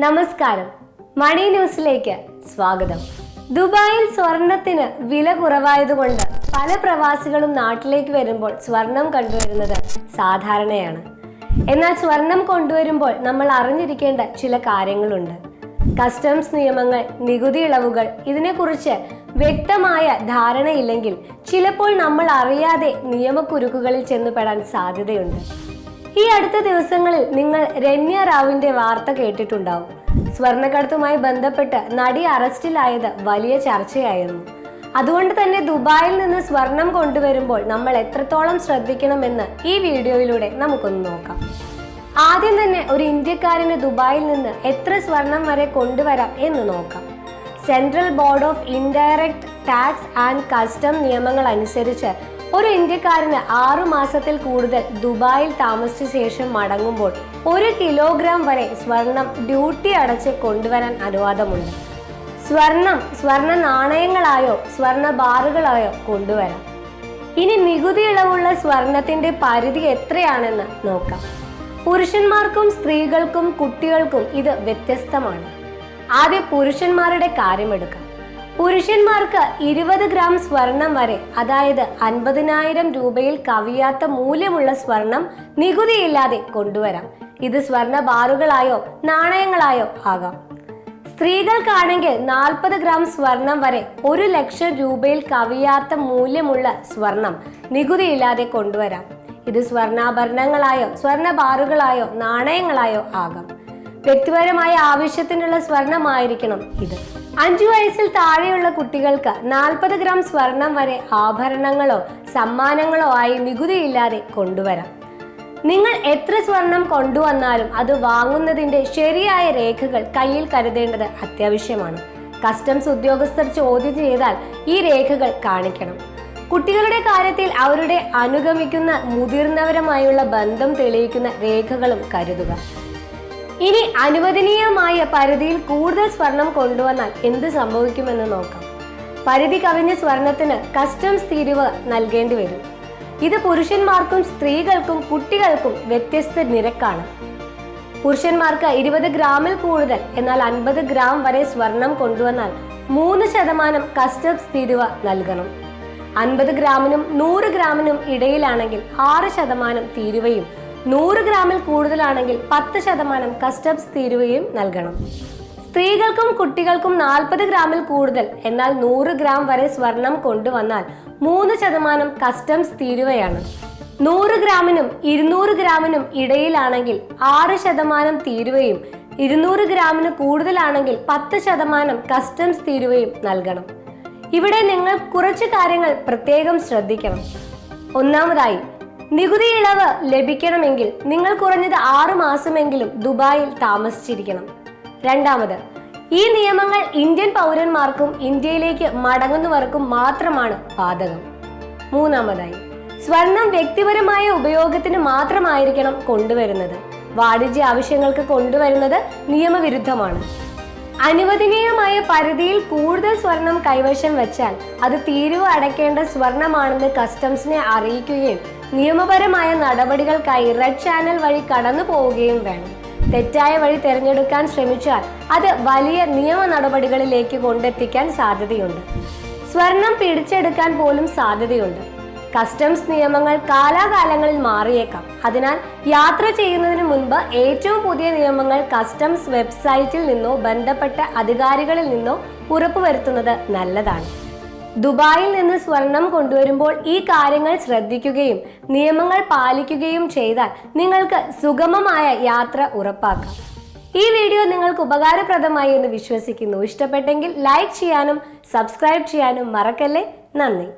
നമസ്കാരം, മണി ന്യൂസിലേക്ക് സ്വാഗതം. ദുബായിൽ സ്വർണത്തിന് വില കുറവായതുകൊണ്ട് പല പ്രവാസികളും നാട്ടിലേക്ക് വരുമ്പോൾ സ്വർണം കൊണ്ടുവരുന്നത് സാധാരണയാണ്. എന്നാൽ സ്വർണം കൊണ്ടുവരുമ്പോൾ നമ്മൾ അറിഞ്ഞിരിക്കേണ്ട ചില കാര്യങ്ങളുണ്ട്. കസ്റ്റംസ് നിയമങ്ങൾ, നികുതി ഇളവുകൾ, ഇതിനെക്കുറിച്ച് വ്യക്തമായ ധാരണയില്ലെങ്കിൽ ചിലപ്പോൾ നമ്മൾ അറിയാതെ നിയമക്കുരുക്കുകളിൽ ചെന്നുപെടാൻ സാധ്യതയുണ്ട്. ഈ അടുത്ത ദിവസങ്ങളിൽ നിങ്ങൾ രമ്യ റാവുവിന്റെ വാർത്ത കേട്ടിട്ടുണ്ടാവും. സ്വർണ്ണക്കടത്തുമായി ബന്ധപ്പെട്ട് നടി അറസ്റ്റിലായത് വലിയ ചർച്ചയായിരുന്നു. അതുകൊണ്ട് തന്നെ ദുബായിൽ നിന്ന് സ്വർണം കൊണ്ടുവരുമ്പോൾ നമ്മൾ എത്രത്തോളം ശ്രദ്ധിക്കണമെന്ന് ഈ വീഡിയോയിലൂടെ നമുക്കൊന്ന് നോക്കാം. ആദ്യം തന്നെ ഒരു ഇന്ത്യക്കാരന് ദുബായിൽ നിന്ന് എത്ര സ്വർണം വരെ കൊണ്ടുവരാം എന്ന് നോക്കാം. Central board of indirect tax and custom നിയമങ്ങൾ അനുസരിച്ച് ഒരു ഇന്ത്യക്കാരന് 6 മാസത്തിൽ കൂടുതൽ ദുബായിൽ താമസിച്ച ശേഷം മടങ്ങുമ്പോൾ 1 കിലോഗ്രാം വരെ സ്വർണം ഡ്യൂട്ടി അടച്ച് കൊണ്ടുവരാൻ അനുവാദമുണ്ട്. സ്വർണ്ണ നാണയങ്ങളായോ സ്വർണ്ണ ബാറുകളായോ കൊണ്ടുവരാം. ഇനി നികുതി ഇളവുള്ള സ്വർണത്തിന്റെ പരിധി എത്രയാണെന്ന് നോക്കാം. പുരുഷന്മാർക്കും സ്ത്രീകൾക്കും കുട്ടികൾക്കും ഇത് വ്യത്യസ്തമാണ്. ആദ്യം പുരുഷന്മാരുടെ കാര്യമെടുക്കാം. പുരുഷന്മാർക്ക് 20 ഗ്രാം സ്വർണം വരെ, അതായത് 50,000 രൂപയിൽ കവിയാത്ത മൂല്യമുള്ള സ്വർണം നികുതിയില്ലാതെ കൊണ്ടുവരാം. ഇത് സ്വർണ്ണ ബാറുകളായോ നാണയങ്ങളായോ ആകാം. സ്ത്രീകൾക്കാണെങ്കിൽ 40 ഗ്രാം സ്വർണം വരെ 1 ലക്ഷം രൂപയിൽ കവിയാത്ത മൂല്യമുള്ള സ്വർണം നികുതിയില്ലാതെ കൊണ്ടുവരാം. ഇത് സ്വർണ്ണാഭരണങ്ങളായോ സ്വർണ്ണ ബാറുകളായോ നാണയങ്ങളായോ ആകാം. വ്യക്തിപരമായ ആവശ്യത്തിനുള്ള സ്വർണമായിരിക്കണം ഇത്. 5 വയസ്സിൽ താഴെയുള്ള കുട്ടികൾക്ക് 40 ഗ്രാം സ്വർണം വരെ ആഭരണങ്ങളോ സമ്മാനങ്ങളോ ആയി നികുതിയില്ലാതെ കൊണ്ടുവരാം. നിങ്ങൾ എത്ര സ്വർണം കൊണ്ടുവന്നാലും അത് വാങ്ങുന്നതിന്റെ ശരിയായ രേഖകൾ കയ്യിൽ കരുതേണ്ടത് അത്യാവശ്യമാണ്. കസ്റ്റംസ് ഉദ്യോഗസ്ഥർ ചോദ്യം ചെയ്താൽ ഈ രേഖകൾ കാണിക്കണം. കുട്ടികളുടെ കാര്യത്തിൽ അവരുടെ അനുഗമിക്കുന്ന മുതിർന്നവരുമായുള്ള ബന്ധം തെളിയിക്കുന്ന രേഖകളും കരുതുക. ഇനി അനുവദനീയമായ പരിധിയിൽ കൂടുതൽ സ്വർണം കൊണ്ടുവന്നാൽ എന്ത് സംഭവിക്കുമെന്ന് നോക്കാം. പരിധി കവിഞ്ഞ സ്വർണത്തിന് കസ്റ്റംസ് തീരുവ നൽകേണ്ടി വരും. ഇത് പുരുഷന്മാർക്കും സ്ത്രീകൾക്കും കുട്ടികൾക്കും വ്യത്യസ്ത നിരക്കാണ്. പുരുഷന്മാർക്ക് 20 ഗ്രാമിൽ കൂടുതൽ, എന്നാൽ 50 ഗ്രാം വരെ സ്വർണം കൊണ്ടുവന്നാൽ 3% കസ്റ്റംസ് തീരുവ നൽകണം. 50 ഗ്രാമിനും 100 ഗ്രാമിനും ഇടയിലാണെങ്കിൽ 6% തീരുവയും, 100 ഗ്രാമിൽ കൂടുതലാണെങ്കിൽ 10% കസ്റ്റംസ് തീരുവയും നൽകണം. സ്ത്രീകൾക്കും കുട്ടികൾക്കും 40 ഗ്രാമിൽ കൂടുതൽ, എന്നാൽ 100 ഗ്രാം വരെ സ്വർണം കൊണ്ടുവന്നാൽ 3% കസ്റ്റംസ് തീരുവയാണ്. 100 ഗ്രാമിനും 200 ഗ്രാമിനും ഇടയിലാണെങ്കിൽ 6% തീരുവയും, 200 ഗ്രാമിന് കൂടുതലാണെങ്കിൽ 10% കസ്റ്റംസ് തീരുവയും നൽകണം. ഇവിടെ നിങ്ങൾ കുറച്ച് കാര്യങ്ങൾ പ്രത്യേകം ശ്രദ്ധിക്കണം. ഒന്നാമതായി, നികുതി ഇളവ് ലഭിക്കണമെങ്കിൽ നിങ്ങൾ കുറഞ്ഞത് 6 മാസമെങ്കിലും ദുബായിൽ താമസിച്ചിരിക്കണം. രണ്ടാമത്, ഈ നിയമങ്ങൾ ഇന്ത്യൻ പൗരന്മാർക്കും ഇന്ത്യയിലേക്ക് മടങ്ങുന്നവർക്കും മാത്രമാണ് ബാധകം. മൂന്നാമതായി, സ്വർണം വ്യക്തിപരമായ ഉപയോഗത്തിന് മാത്രമായിരിക്കണം കൊണ്ടുവരുന്നത്. വാണിജ്യ ആവശ്യങ്ങൾക്ക് കൊണ്ടുവരുന്നത് നിയമവിരുദ്ധമാണ്. അനുവദനീയമായ പരിധിയിൽ കൂടുതൽ സ്വർണം കൈവശം വെച്ചാൽ അത് തീരുവ അടയ്ക്കേണ്ട സ്വർണമാണെന്ന് കസ്റ്റംസിനെ അറിയിക്കുകയും നിയമപരമായ നടപടികൾക്കായി റെഡ് ചാനൽ വഴി കടന്നു പോവുകയും വേണം. തെറ്റായ വഴി തിരഞ്ഞെടുക്കാൻ ശ്രമിച്ചാൽ അത് വലിയ നിയമ നടപടികളിലേക്ക് കൊണ്ടെത്തിക്കാൻ സാധ്യതയുണ്ട്. സ്വർണം പിടിച്ചെടുക്കാൻ പോലും സാധ്യതയുണ്ട്. കസ്റ്റംസ് നിയമങ്ങൾ കാലാകാലങ്ങളിൽ മാറിയേക്കാം. അതിനാൽ യാത്ര ചെയ്യുന്നതിന് മുൻപ് ഏറ്റവും പുതിയ നിയമങ്ങൾ കസ്റ്റംസ് വെബ്സൈറ്റിൽ നിന്നോ ബന്ധപ്പെട്ട അധികാരികളിൽ നിന്നോ ഉറപ്പുവരുത്തുന്നത് നല്ലതാണ്. ദുബായിൽ നിന്ന് സ്വർണം കൊണ്ടുവരുമ്പോൾ ഈ കാര്യങ്ങൾ ശ്രദ്ധിക്കുകയും നിയമങ്ങൾ പാലിക്കുകയും ചെയ്താൽ നിങ്ങൾക്ക് സുഗമമായ യാത്ര ഉറപ്പാക്കാം. ഈ വീഡിയോ നിങ്ങൾക്ക് ഉപകാരപ്രദമായി എന്ന് വിശ്വസിക്കുന്നു. ഇഷ്ടപ്പെട്ടെങ്കിൽ ലൈക്ക് ചെയ്യാനും സബ്സ്ക്രൈബ് ചെയ്യാനും മറക്കല്ലേ. നന്ദി.